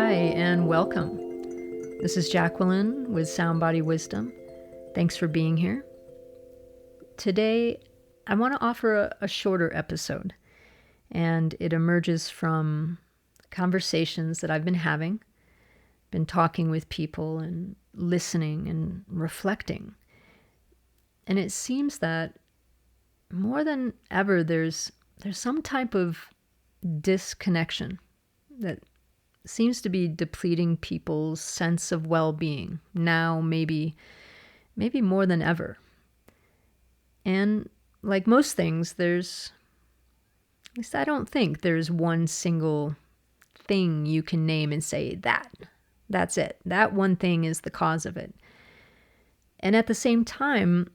Hi, and welcome. This is Jacqueline with Sound Body Wisdom. Thanks for being here. Today, I want to offer a shorter episode, and it emerges from conversations that I've been having, been talking with people and listening and reflecting. And it seems that more than ever, there's some type of disconnection that seems to be depleting people's sense of well-being now, maybe more than ever. And like most things, at least I don't think there's one single thing you can name and say that's it. That one thing is the cause of it. And at the same time,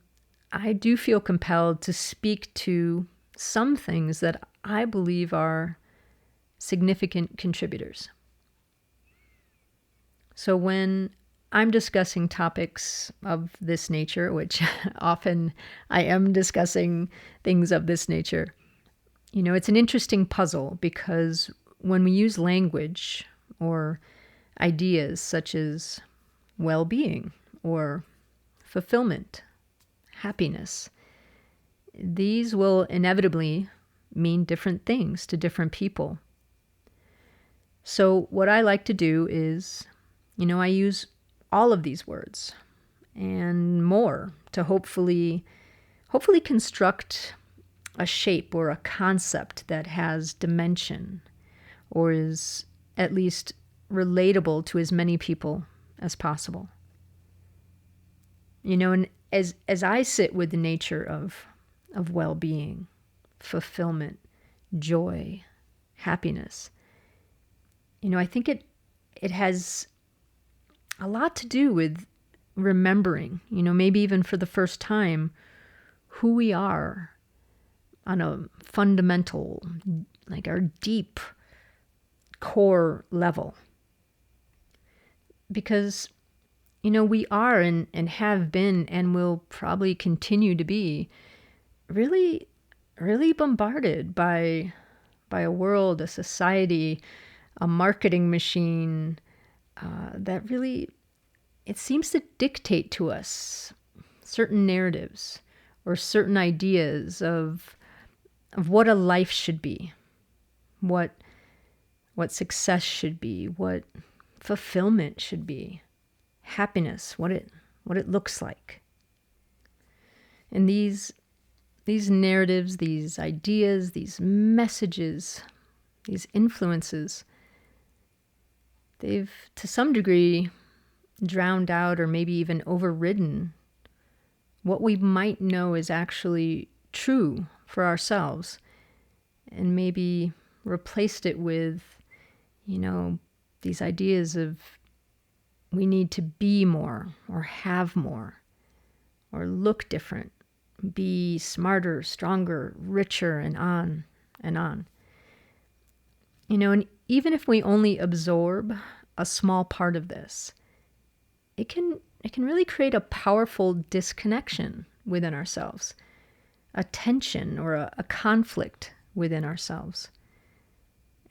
I do feel compelled to speak to some things that I believe are significant contributors. So when I'm discussing topics of this nature, which often I am discussing things of this nature, it's an interesting puzzle because when we use language or ideas such as well-being or fulfillment, happiness, these will inevitably mean different things to different people. So what I like to do is, I use all of these words and more to hopefully construct a shape or a concept that has dimension or is at least relatable to as many people as possible. And as I sit with the nature of well-being, fulfillment, joy, happiness, I think it has a lot to do with remembering, maybe even for the first time, who we are on a fundamental, like our deep core level. Because, we are and have been and will probably continue to be really, really bombarded by a world, a society, a marketing machine, that really, it seems to dictate to us certain narratives or certain ideas of what a life should be, what success should be, what fulfillment should be, happiness, what it looks like. And these narratives, these ideas, these messages, these influences, they've, to some degree, drowned out or maybe even overridden what we might know is actually true for ourselves, and maybe replaced it with, these ideas of we need to be more or have more or look different, be smarter, stronger, richer, and on and on. And even if we only absorb a small part of this, it can really create a powerful disconnection within ourselves, a tension or a conflict within ourselves.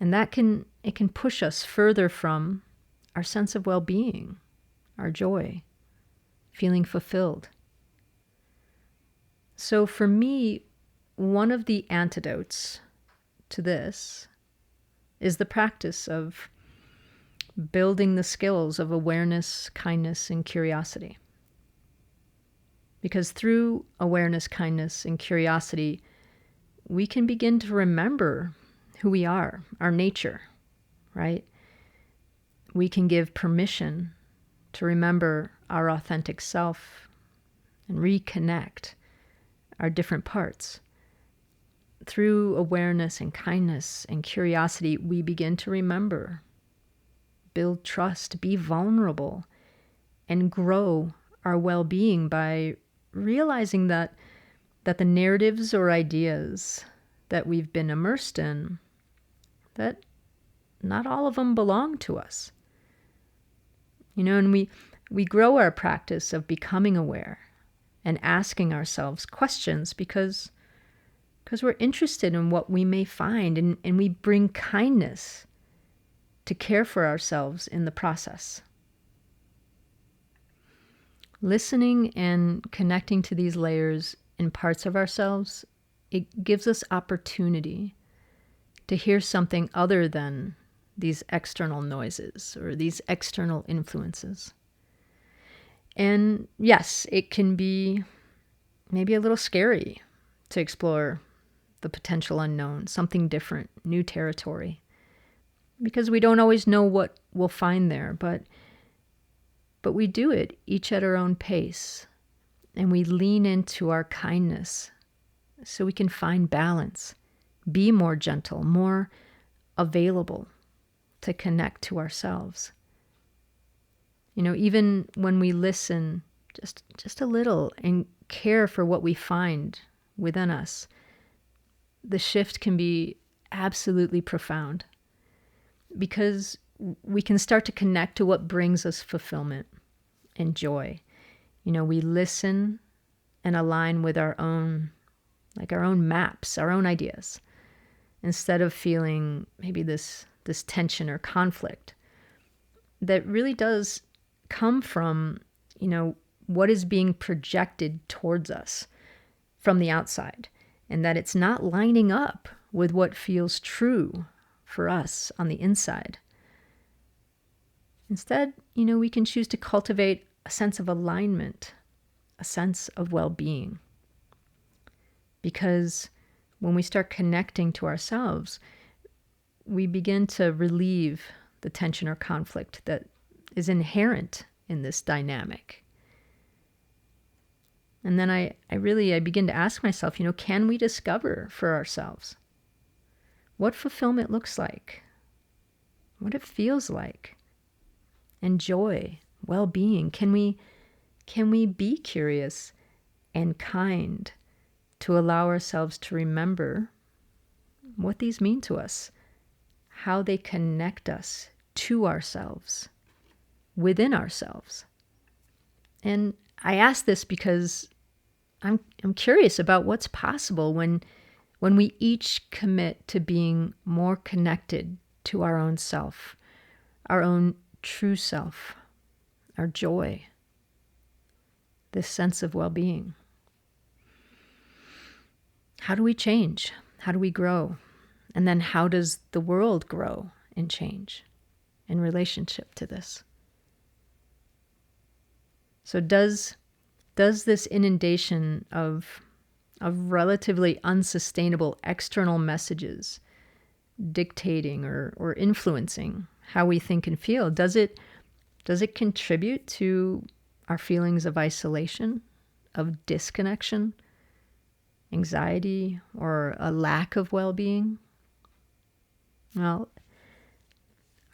And it can push us further from our sense of well-being, our joy, feeling fulfilled. So for me, one of the antidotes to this is the practice of building the skills of awareness, kindness, and curiosity. Because through awareness, kindness, and curiosity, we can begin to remember who we are, our nature, right? We can give permission to remember our authentic self and reconnect our different parts. Through awareness and kindness and curiosity, we begin to remember, build trust, be vulnerable, and grow our well-being by realizing that the narratives or ideas that we've been immersed in, that not all of them belong to us. And we grow our practice of becoming aware and asking ourselves questions because we're interested in what we may find, and we bring kindness to care for ourselves in the process. Listening and connecting to these layers and parts of ourselves, it gives us opportunity to hear something other than these external noises or these external influences. And yes, it can be maybe a little scary to explore the potential unknown, something different, new territory, because we don't always know what we'll find there, but we do it each at our own pace, and we lean into our kindness so we can find balance, be more gentle, more available to connect to ourselves. Even when we listen just a little and care for what we find within us, the shift can be absolutely profound, because we can start to connect to what brings us fulfillment and joy. We listen and align with our own maps, our own ideas, instead of feeling maybe this tension or conflict that really does come from, what is being projected towards us from the outside, and that it's not lining up with what feels true for us on the inside. Instead, we can choose to cultivate a sense of alignment, a sense of well-being. Because when we start connecting to ourselves, we begin to relieve the tension or conflict that is inherent in this dynamic. And then I begin to ask myself, can we discover for ourselves what fulfillment looks like, what it feels like, and joy, well-being? Can we be curious and kind to allow ourselves to remember what these mean to us, how they connect us to ourselves, within ourselves? And I ask this because I'm curious about what's possible when we each commit to being more connected to our own self, our own true self, our joy, this sense of well-being. How do we change? How do we grow? And then how does the world grow and change in relationship to this? So does this inundation of relatively unsustainable external messages dictating or influencing how we think and feel, does it contribute to our feelings of isolation, of disconnection, anxiety, or a lack of well-being? Well,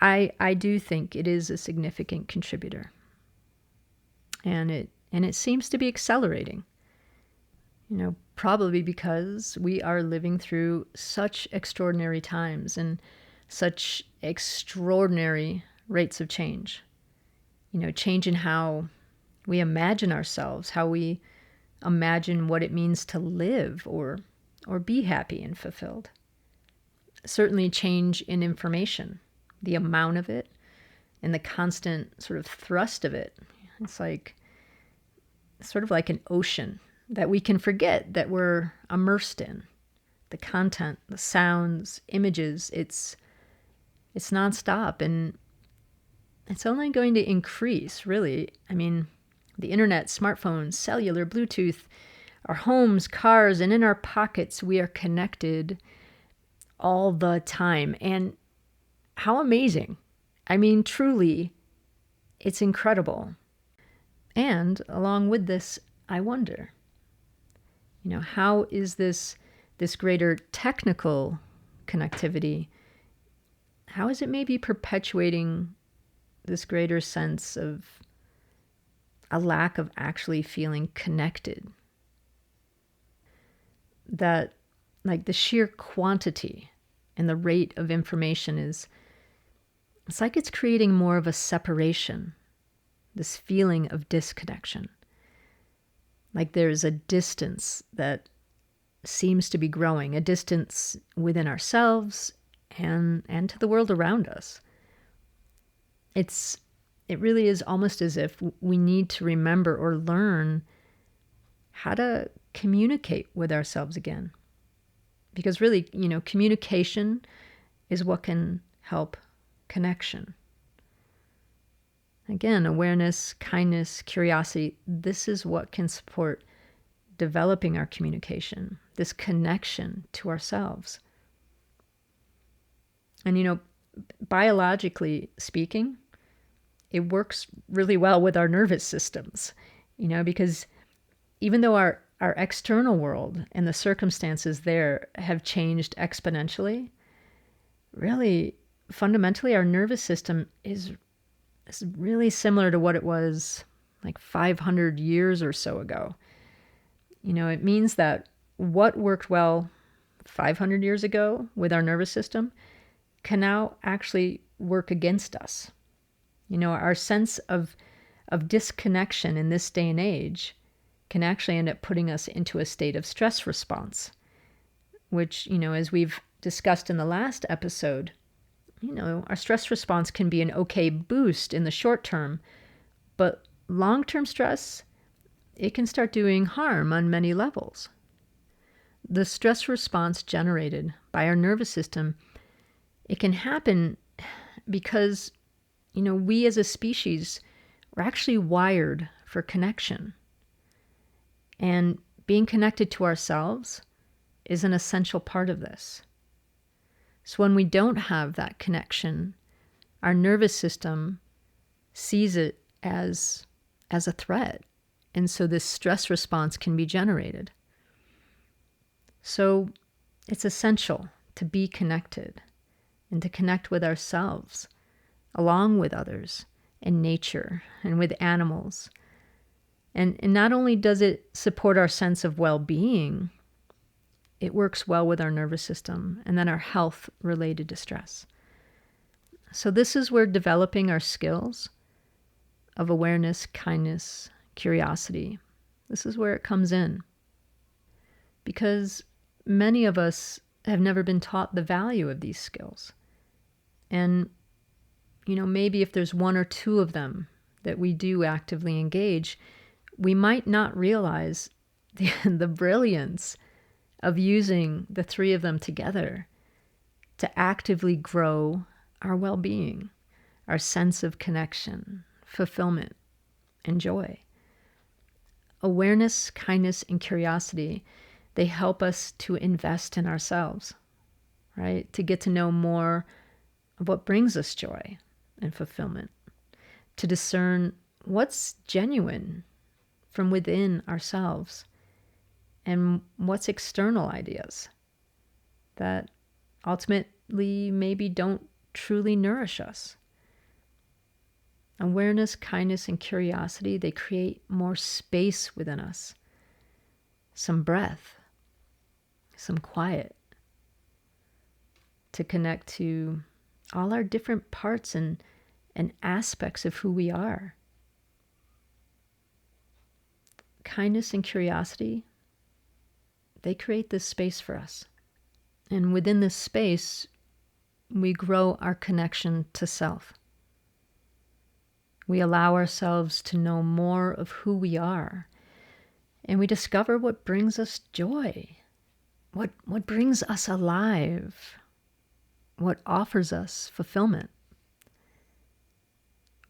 I do think it is a significant contributor. And it seems to be accelerating. Probably because we are living through such extraordinary times and such extraordinary rates of change. Change in how we imagine ourselves, how we imagine what it means to live or be happy and fulfilled. Certainly change in information, the amount of it and the constant sort of thrust of it. It's sort of like an ocean that we can forget that we're immersed in. The content, the sounds, images, it's nonstop, and it's only going to increase, really. I mean, the internet, smartphones, cellular, Bluetooth, our homes, cars, and in our pockets, we are connected all the time. And how amazing. I mean, truly, it's incredible. And along with this, I wonder, how is this greater technical connectivity, how is it maybe perpetuating this greater sense of a lack of actually feeling connected? That, like, the sheer quantity and the rate of information it's like it's creating more of a separation, this feeling of disconnection. Like there's a distance that seems to be growing, a distance within ourselves and to the world around us. It's it really is almost as if we need to remember or learn how to communicate with ourselves again. Because really, communication is what can help connection. Again, awareness, kindness, curiosity, this is what can support developing our communication, this connection to ourselves. And, biologically speaking, it works really well with our nervous systems, because even though our external world and the circumstances there have changed exponentially, really, fundamentally, our nervous system is really similar to what it was like 500 years or so ago. It means that what worked well 500 years ago with our nervous system can now actually work against us. Our sense of disconnection in this day and age can actually end up putting us into a state of stress response, which, as we've discussed in the last episode, our stress response can be an okay boost in the short term, but long-term stress, it can start doing harm on many levels. The stress response generated by our nervous system, it can happen because, we as a species, we're actually wired for connection. And being connected to ourselves is an essential part of this. So when we don't have that connection, our nervous system sees it as a threat. And so this stress response can be generated. So it's essential to be connected and to connect with ourselves, along with others, and nature, and with animals. And not only does it support our sense of well-being, it works well with our nervous system and then our health related to stress. So this is where developing our skills of awareness, kindness, curiosity, this is where it comes in. Because many of us have never been taught the value of these skills. And, maybe if there's one or two of them that we do actively engage, we might not realize the brilliance of using the three of them together to actively grow our well-being, our sense of connection, fulfillment, and joy. Awareness, kindness, and curiosity, they help us to invest in ourselves, right? To get to know more of what brings us joy and fulfillment, to discern what's genuine from within ourselves and what's external ideas that ultimately maybe don't truly nourish us. Awareness, kindness, and curiosity, they create more space within us, some breath, some quiet, to connect to all our different parts and aspects of who we are. Kindness and curiosity, they create this space for us. And within this space, we grow our connection to self. We allow ourselves to know more of who we are. And we discover what brings us joy, what brings us alive, what offers us fulfillment.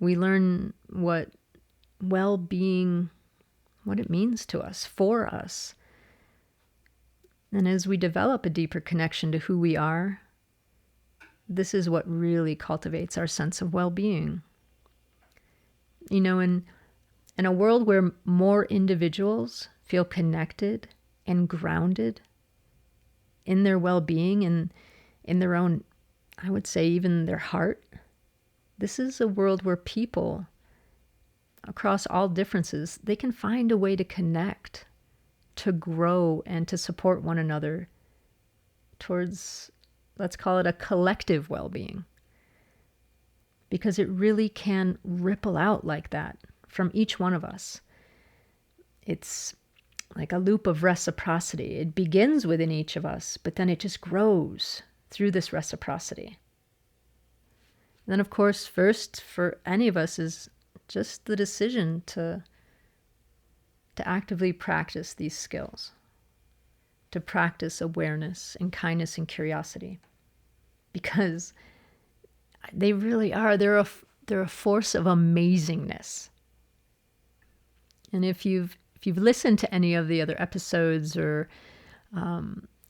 We learn what well-being, what it means to us, for us. And as we develop a deeper connection to who we are, this is what really cultivates our sense of well-being. In a world where more individuals feel connected and grounded in their well-being and in their own, I would say even their heart, this is a world where people across all differences, they can find a way to connect, to grow, and to support one another towards, let's call it a collective well-being. Because it really can ripple out like that from each one of us. It's like a loop of reciprocity. It begins within each of us, but then it just grows through this reciprocity. Then, of course, first for any of us is just the decision to actively practice these skills, to practice awareness and kindness and curiosity, because they really are. They're a force of amazingness. And if you've listened to any of the other episodes or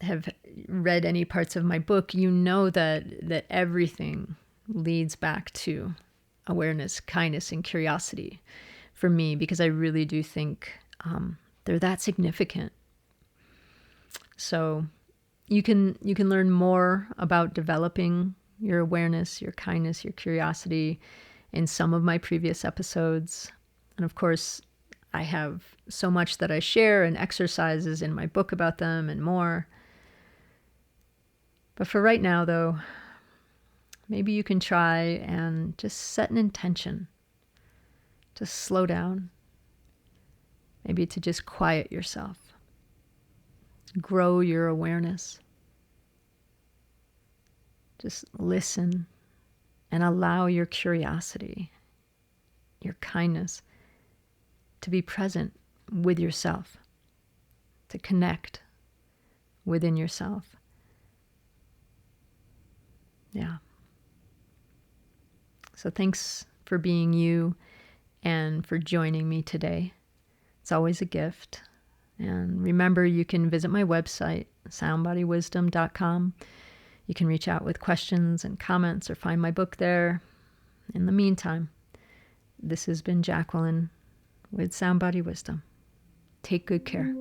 have read any parts of my book, you know that everything leads back to awareness, kindness, and curiosity for me, because I really do think they're that significant. So you can learn more about developing your awareness, your kindness, your curiosity in some of my previous episodes. And of course, I have so much that I share and exercises in my book about them and more. But for right now, though, maybe you can try and just set an intention to slow down, maybe to just quiet yourself, grow your awareness. Just listen and allow your curiosity, your kindness, to be present with yourself, to connect within yourself. Yeah. So thanks for being you and for joining me today. It's always a gift. And remember, you can visit my website, soundbodywisdom.com. You can reach out with questions and comments or find my book there. In the meantime, this has been Jacqueline with Sound Body Wisdom. Take good care.